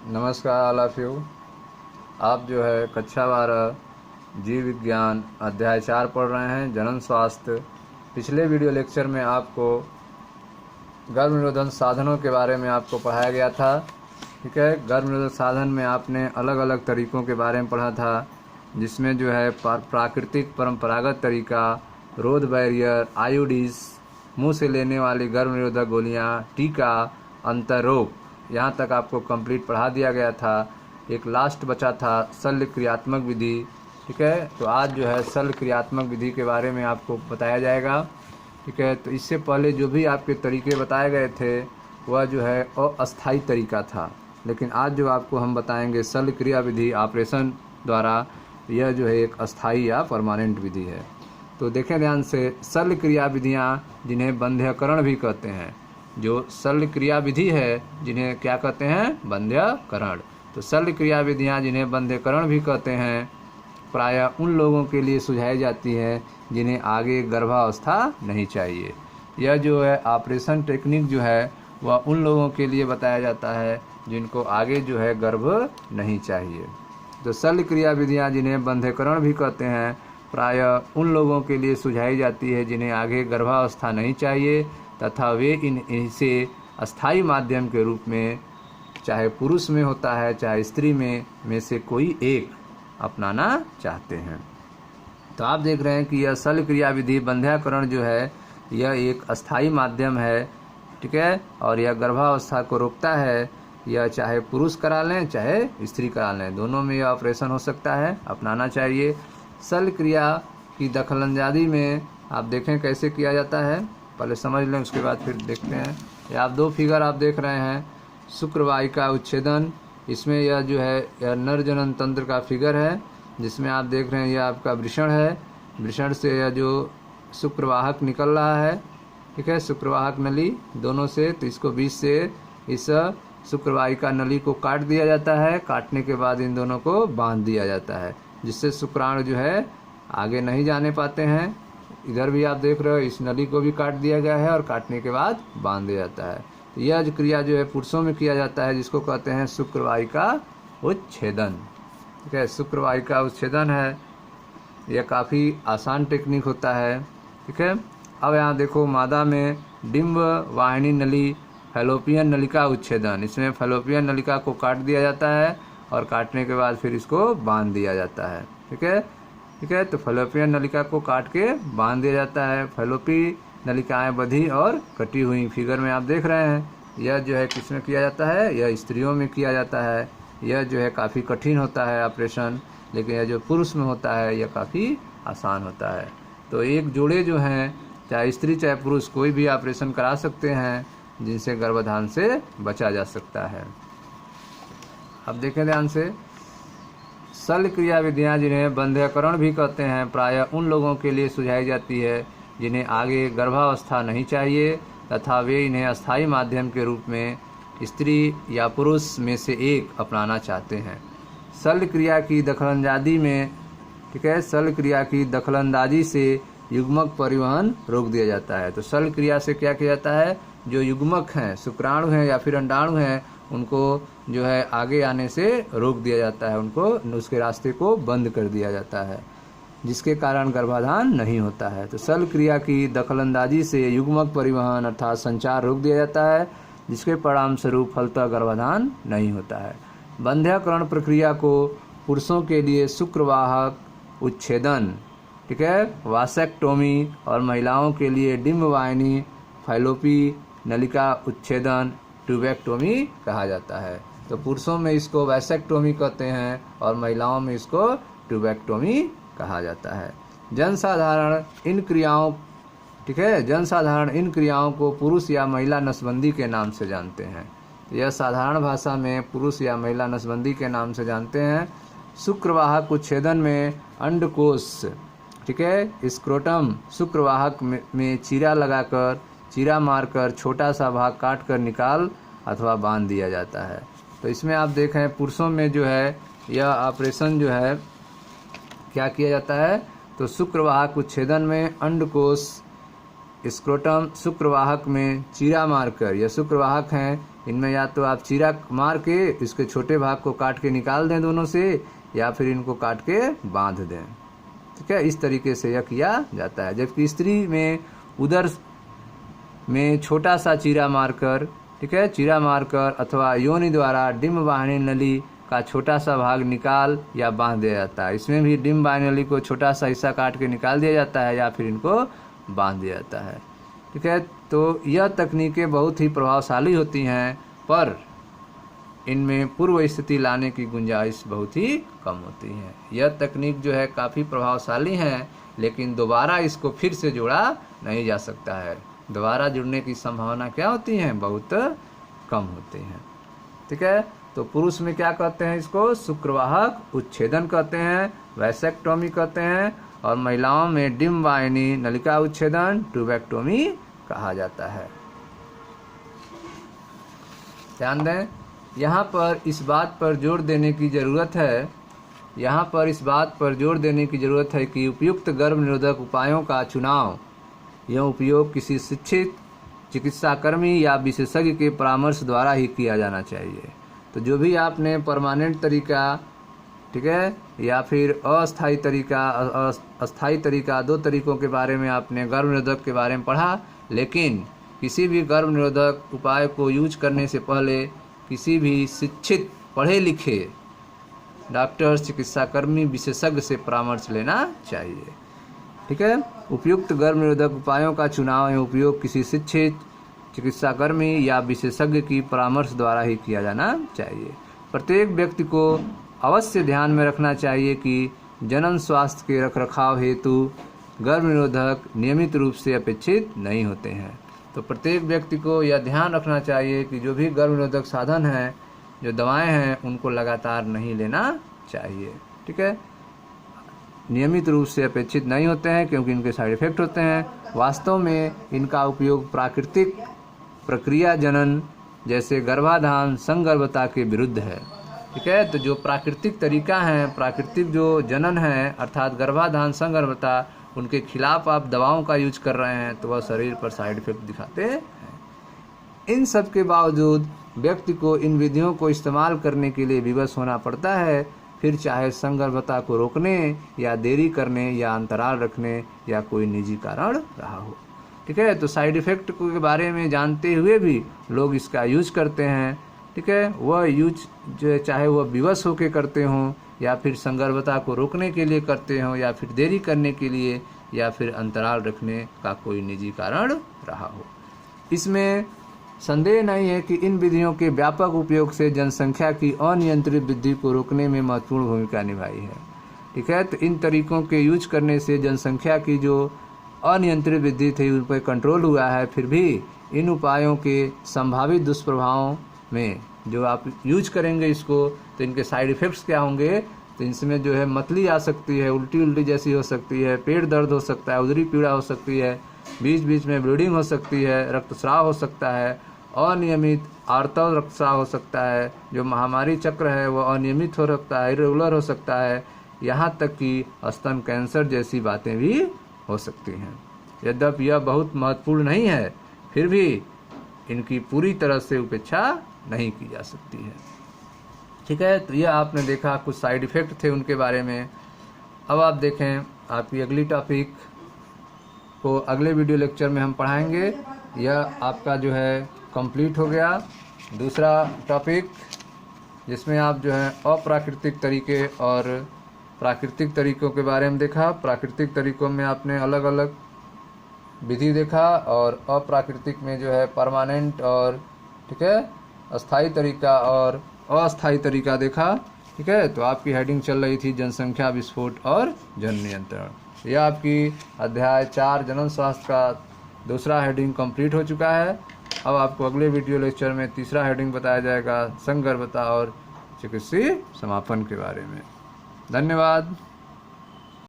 नमस्कार all of you. आप जो है कक्षा 12 जीव विज्ञान अध्याय 4 पढ़ रहे हैं, जनन स्वास्थ्य। पिछले वीडियो लेक्चर में आपको गर्भ निरोधन साधनों के बारे में आपको पढ़ाया गया था। ठीक है, गर्भ निरोधक साधन में आपने अलग अलग तरीकों के बारे में पढ़ा था, जिसमें जो है प्राकृतिक परंपरागत तरीका, रोध बैरियर, आयोडीज, मुंह से लेने वाली गर्भ निरोधक गोलियाँ, टीका, अंतरोग, यहाँ तक आपको कंप्लीट पढ़ा दिया गया था। एक लास्ट बचा था शल्य क्रियात्मक विधि। ठीक है, तो आज जो है शल्य क्रियात्मक विधि के बारे में आपको बताया जाएगा। ठीक है, तो इससे पहले जो भी आपके तरीके बताए गए थे वह जो है अस्थायी तरीका था, लेकिन आज जो आपको हम बताएंगे शल्य क्रिया विधि ऑपरेशन द्वारा, यह जो है एक अस्थायी या परमानेंट विधि है। तो देखें ध्यान से, शल्य क्रिया विधियाँ जिन्हें बंध्यकरण भी कहते हैं, जो शल्य क्रिया विधि है जिन्हें क्या कहते हैं, बंध्यकरण। तो शल्य क्रिया विधियाँ जिन्हें बंध्यकरण भी कहते हैं, प्रायः उन लोगों के लिए सुझाई जाती है जिन्हें आगे गर्भावस्था नहीं चाहिए। यह जो है ऑपरेशन टेक्निक जो है वह उन लोगों के लिए बताया जाता है जिनको आगे जो है गर्भ नहीं चाहिए। तो शल्य क्रिया विधियाँ जिन्हें बंध्यकरण भी कहते हैं, प्रायः उन लोगों के लिए सुझाई जाती है जिन्हें आगे गर्भावस्था नहीं चाहिए, तथा वे इनसे अस्थायी माध्यम के रूप में, चाहे पुरुष में होता है चाहे स्त्री में से कोई एक अपनाना चाहते हैं। तो आप देख रहे हैं कि यह शल्य क्रिया विधि बंध्याकरण जो है यह एक अस्थायी माध्यम है। ठीक है, और यह गर्भावस्था को रोकता है। यह चाहे पुरुष करा लें चाहे स्त्री करा लें, दोनों में यह ऑपरेशन हो सकता है, अपनाना चाहिए। शल्य क्रिया की दखलंदाजी में आप देखें कैसे किया जाता है, पहले समझ लें, उसके बाद फिर देखते हैं। ये आप दो फिगर आप देख रहे हैं, शुक्रवाहिका उच्छेदन, इसमें यह जो है यह नर जनन तंत्र का फिगर है, जिसमें आप देख रहे हैं यह आपका वृषण है। वृषण से यह जो शुक्रवाहक निकल रहा है, ठीक है, शुक्रवाहक नली दोनों से, तो इसको बीच से इस शुक्रवाहिका नली को काट दिया जाता है। काटने के बाद इन दोनों को बांध दिया जाता है, जिससे शुक्राणु जो है आगे नहीं जाने पाते हैं। इधर भी आप देख रहे हो, इस नली को भी काट दिया गया है और काटने के बाद बांध दिया जाता है। तो यह जो क्रिया जो है पुरुषों में किया जाता है, जिसको कहते हैं शुक्रवाहिका उच्छेदन। ठीक है, शुक्रवाहिका उच्छेदन है, यह काफ़ी आसान टेक्निक होता है। ठीक है, अब यहाँ देखो मादा में डिम्ब वाहिनी नली फैलोपियन नलिका उच्छेदन, इसमें फैलोपियन नलिका को काट दिया जाता है और काटने के बाद फिर इसको बांध दिया जाता है। ठीक है, ठीक है, तो फैलोपियन नलिका को काट के बांध दिया जाता है। फैलोपी नलिकाएं बधी और कटी हुई, फिगर में आप देख रहे हैं। यह जो है किसमें किया जाता है, यह स्त्रियों में किया जाता है। यह जो है काफ़ी कठिन होता है ऑपरेशन, लेकिन यह जो पुरुष में होता है यह काफ़ी आसान होता है। तो एक जोड़े जो हैं, चाहे स्त्री चाहे पुरुष, कोई भी ऑपरेशन करा सकते हैं जिनसे गर्भाधान से बचा जा सकता है। अब देखें ध्यान से, शल्य क्रिया विधियाँ जिन्हें बंध्यकरण भी कहते हैं, प्रायः उन लोगों के लिए सुझाई जाती है जिन्हें आगे गर्भावस्था नहीं चाहिए, तथा वे इन्हें अस्थायी माध्यम के रूप में स्त्री या पुरुष में से एक अपनाना चाहते हैं। शल्य क्रिया की दखलंदाजी में, ठीक है, शल्य क्रिया की दखलंदाजी से युग्मक परिवहन रोक दिया जाता है। तो शल्य क्रिया से क्या किया जाता है, जो युग्मक हैं, शुक्राणु हैं या फिर अंडाणु हैं, उनको जो है आगे आने से रोक दिया जाता है, उनको उसके रास्ते को बंद कर दिया जाता है, जिसके कारण गर्भाधान नहीं होता है। तो शल्य क्रिया की दखलंदाजी से युग्मक परिवहन अर्थात संचार रोक दिया जाता है, जिसके परिणाम स्वरूप फलतः गर्भाधान नहीं होता है। बंध्यकरण प्रक्रिया को पुरुषों के लिए शुक्रवाहक उच्छेदन, ठीक है, वासेक्टोमी, और महिलाओं के लिए डिम्ब वाहिनी फैलोपी नलिका उच्छेदन, ट्यूबेक्टोमी कहा जाता है। तो पुरुषों में इसको वैसेक्टोमी कहते हैं और महिलाओं में इसको ट्यूबेक्टोमी कहा जाता है। जनसाधारण इन क्रियाओं, ठीक है, जनसाधारण इन क्रियाओं को पुरुष या महिला नसबंदी के नाम से जानते हैं। तो यह साधारण भाषा में पुरुष या महिला नसबंदी के नाम से जानते हैं। शुक्रवाहक उच्छेदन में अंडकोश, ठीक है, स्क्रोटम शुक्रवाहक में चीरा लगाकर, चीरा मारकर छोटा सा भाग काट कर निकाल अथवा बांध दिया जाता है। तो इसमें आप देखें पुरुषों में जो है यह ऑपरेशन जो है क्या किया जाता है, तो शुक्रवाहक उच्छेदन में अंडकोश स्क्रोटम शुक्रवाहक में चीरा मारकर, यह शुक्रवाहक हैं, इनमें या तो आप चीरा मार के इसके छोटे भाग को काट के निकाल दें दोनों से, या फिर इनको काट के बांध दें। ठीक है, इस तरीके से यह किया जाता है। जबकि स्त्री में उदर में छोटा सा चीरा मारकर, ठीक है, चीरा मारकर अथवा योनि द्वारा डिम्ब वाहिनी नली का छोटा सा भाग निकाल या बांध दिया जाता है। इसमें भी डिम्ब वाहिनी नली को छोटा सा हिस्सा काट के निकाल दिया जाता है या फिर इनको बांध दिया जाता है। ठीक है, तो यह तकनीकें बहुत ही प्रभावशाली होती हैं, पर इनमें पूर्व स्थिति लाने की गुंजाइश बहुत ही कम होती है। यह तकनीक जो है काफ़ी प्रभावशाली है, लेकिन दोबारा इसको फिर से जोड़ा नहीं जा सकता है। दोबारा जुड़ने की संभावना क्या होती है? बहुत कम होती है। ठीक है, तो पुरुष में क्या कहते हैं? इसको शुक्रवाहक उच्छेदन कहते हैं, वैसेक्टोमी कहते हैं, और महिलाओं में डिम्ब वाहिनी नलिका उच्छेदन ट्यूबेक्टोमी कहा जाता है। ध्यान दें, यहाँ पर इस बात पर जोर देने की ज़रूरत है, यहाँ पर इस बात पर जोर देने की ज़रूरत है कि उपयुक्त गर्भ निरोधक उपायों का चुनाव, यह उपयोग किसी शिक्षित चिकित्साकर्मी या विशेषज्ञ के परामर्श द्वारा ही किया जाना चाहिए। तो जो भी आपने परमानेंट तरीका, ठीक है, या फिर अस्थायी तरीका, अस्थायी तरीका, दो तरीकों के बारे में आपने गर्भ निरोधक के बारे में पढ़ा, लेकिन किसी भी गर्भ निरोधक उपाय को यूज करने से पहले किसी भी शिक्षित पढ़े लिखे डॉक्टर, चिकित्साकर्मी, विशेषज्ञ से परामर्श लेना चाहिए। ठीक है, उपयुक्त गर्भ निरोधक उपायों का चुनाव एवं उपयोग किसी शिक्षित चिकित्साकर्मी या विशेषज्ञ की परामर्श द्वारा ही किया जाना चाहिए। प्रत्येक व्यक्ति को अवश्य ध्यान में रखना चाहिए कि जनन स्वास्थ्य के रखरखाव हेतु गर्भ निरोधक नियमित रूप से अपेक्षित नहीं होते हैं। तो प्रत्येक व्यक्ति को यह ध्यान रखना चाहिए कि जो भी गर्भ निरोधक साधन हैं, जो दवाएं हैं, उनको लगातार नहीं लेना चाहिए। ठीक है, नियमित रूप से अपेक्षित नहीं होते हैं क्योंकि इनके साइड इफेक्ट होते हैं। वास्तव में इनका उपयोग प्राकृतिक प्रक्रिया जनन जैसे गर्भाधान संगर्भता के विरुद्ध है। ठीक है, तो जो प्राकृतिक तरीका है, प्राकृतिक जो जनन है अर्थात गर्भाधान संगर्भता, उनके खिलाफ आप दवाओं का यूज कर रहे हैं तो वह शरीर पर साइड इफेक्ट दिखाते हैं। इन सब के बावजूद व्यक्ति को इन विधियों को इस्तेमाल करने के लिए विवश होना पड़ता है, फिर चाहे संगर्भता को रोकने या देरी करने या अंतराल रखने या कोई निजी कारण रहा हो। ठीक है, तो साइड इफेक्ट के बारे में जानते हुए भी लोग इसका यूज करते हैं। ठीक है, वह यूज जो चाहे वह विवश होकर करते हों या फिर संगर्भता को रोकने के लिए करते हों या फिर देरी करने के लिए या फिर अंतराल रखने का कोई निजी कारण रहा हो। इसमें संदेह नहीं है कि इन विधियों के व्यापक उपयोग से जनसंख्या की अनियंत्रित वृद्धि को रोकने में महत्वपूर्ण भूमिका निभाई है। ठीक है, तो इन तरीकों के यूज करने से जनसंख्या की जो अनियंत्रित वृद्धि थी उन पर कंट्रोल हुआ है। फिर भी इन उपायों के संभावित दुष्प्रभावों में जो आप यूज करेंगे इसको, तो इनके साइड इफ़ेक्ट्स क्या होंगे? तो इसमें जो है मतली आ सकती है, उल्टी जैसी हो सकती है, पेट दर्द हो सकता है, उदरी पीड़ा हो सकती है, बीच बीच में ब्लीडिंग हो सकती है, रक्तस्राव हो सकता है, अनियमित आर्तव रक्तस्राव हो सकता है, जो महामारी चक्र है वो अनियमित हो सकता है, इरेगुलर हो सकता है, यहाँ तक कि स्तन कैंसर जैसी बातें भी हो सकती हैं। यद्यपि यह बहुत महत्वपूर्ण नहीं है, फिर भी इनकी पूरी तरह से उपेक्षा नहीं की जा सकती है। ठीक है, तो यह आपने देखा कुछ साइड इफ़ेक्ट थे उनके बारे में। अब आप देखें आपकी अगली टॉपिक को अगले वीडियो लेक्चर में हम पढ़ाएंगे। यह आपका जो है कंप्लीट हो गया दूसरा टॉपिक, जिसमें आप जो है अप्राकृतिक तरीके और प्राकृतिक तरीकों के बारे में देखा। प्राकृतिक तरीकों में आपने अलग अलग विधि देखा और अप्राकृतिक में जो है परमानेंट और ठीक है अस्थाई तरीका और अस्थाई तरीका देखा। ठीक है, तो आपकी हेडिंग चल रही थी जनसंख्या विस्फोट और जन नियंत्रण। यह आपकी अध्याय 4 जनन स्वास्थ्य का दूसरा हेडिंग कंप्लीट हो चुका है। अब आपको अगले वीडियो लेक्चर में तीसरा हेडिंग बताया जाएगा संगर्भता और चिकित्सीय समापन के बारे में। धन्यवाद।